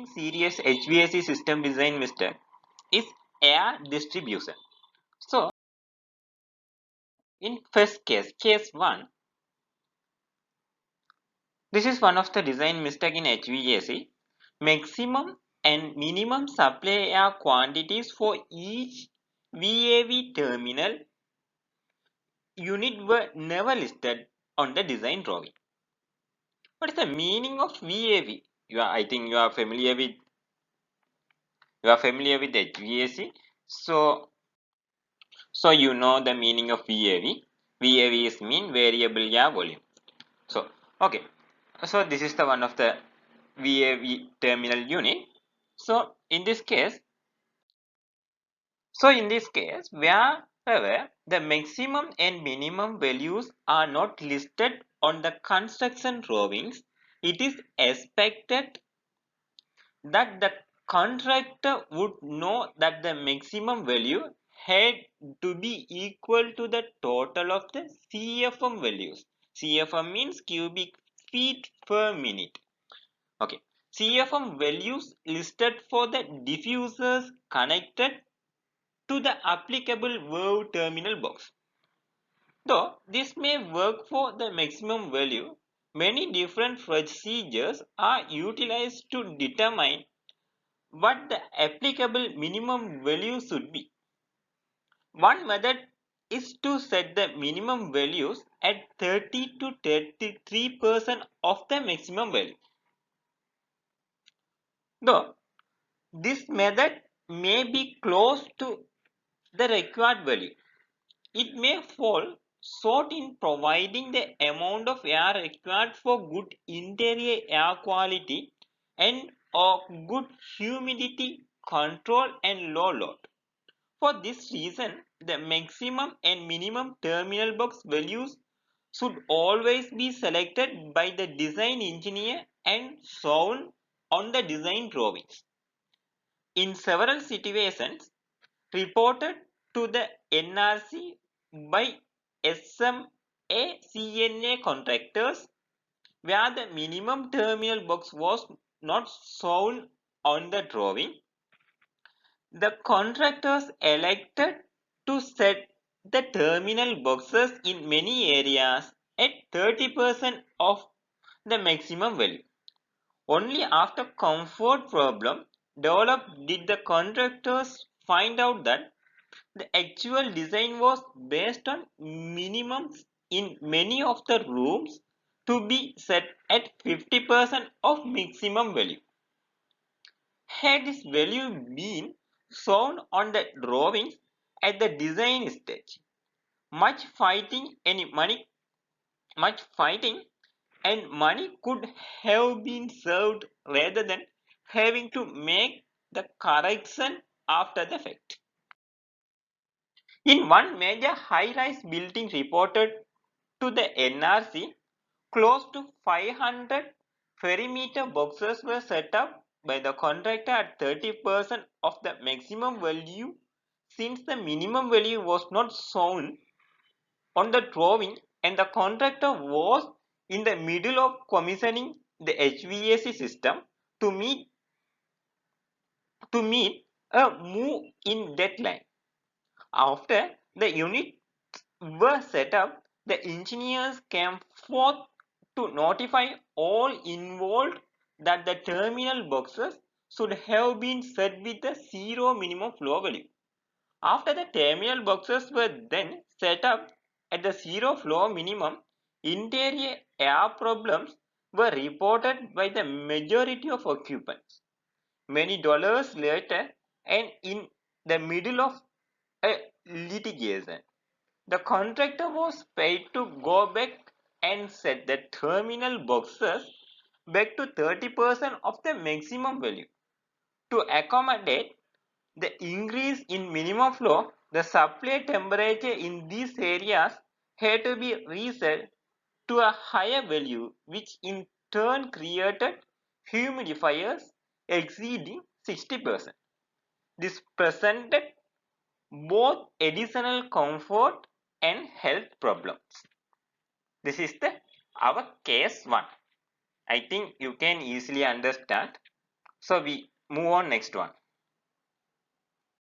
remaining serious HVAC system design mistake is air distribution. So, in first case 1, this is one of the design mistake in HVAC. Maximum and minimum supply air quantities for each VAV terminal unit were never listed on the design drawing. What is the meaning of VAV? I think you are familiar with HVAC. So you know the meaning of VAV. VAV is mean variable air volume. So okay. So this is the one of the VAV terminal unit. So in this case, wherever the maximum and minimum values are not listed on the construction drawings, it is expected that the contractor would know that the maximum value had to be equal to the total of the CFM values. CFM means cubic feet per minute. Okay. CFM values listed for the diffusers connected to the applicable valve terminal box. Though this may work for the maximum value, many different procedures are utilized to determine what the applicable minimum value should be. One method is to set the minimum values at 30 to 33% of the maximum value. Though this method may be close to the required value, it may fall short in providing the amount of air required for good interior air quality and or good humidity control and low load. For this reason, the maximum and minimum terminal box values should always be selected by the design engineer and shown on the design drawings. In several situations reported to the NRC by SMA CNA contractors, where the minimum terminal box was not shown on the drawing, the contractors elected to set the terminal boxes in many areas at 30% of the maximum value. Only after comfort problem developed did the contractors find out that the actual design was based on minimums in many of the rooms to be set at 50% of maximum value. Had this value been shown on the drawings at the design stage, much fighting and money could have been saved rather than having to make the correction after the fact. In one major high-rise building reported to the NRC, close to 500 perimeter boxes were set up by the contractor at 30% of the maximum value, since the minimum value was not shown on the drawing and the contractor was in the middle of commissioning the HVAC system to meet a move-in deadline. After the units were set up, the engineers came forth to notify all involved that the terminal boxes should have been set with a zero minimum flow value. After the terminal boxes were then set up at the zero flow minimum, interior air problems were reported by the majority of occupants. Many dollars later, and in the middle of a litigation, the contractor was paid to go back and set the terminal boxes back to 30% of the maximum value. To accommodate the increase in minimum flow, the supply temperature in these areas had to be reset to a higher value, which in turn created humidifiers exceeding 60%. This presented both additional comfort and health problems. This is our case 1. I think you can easily understand. So we move on next one.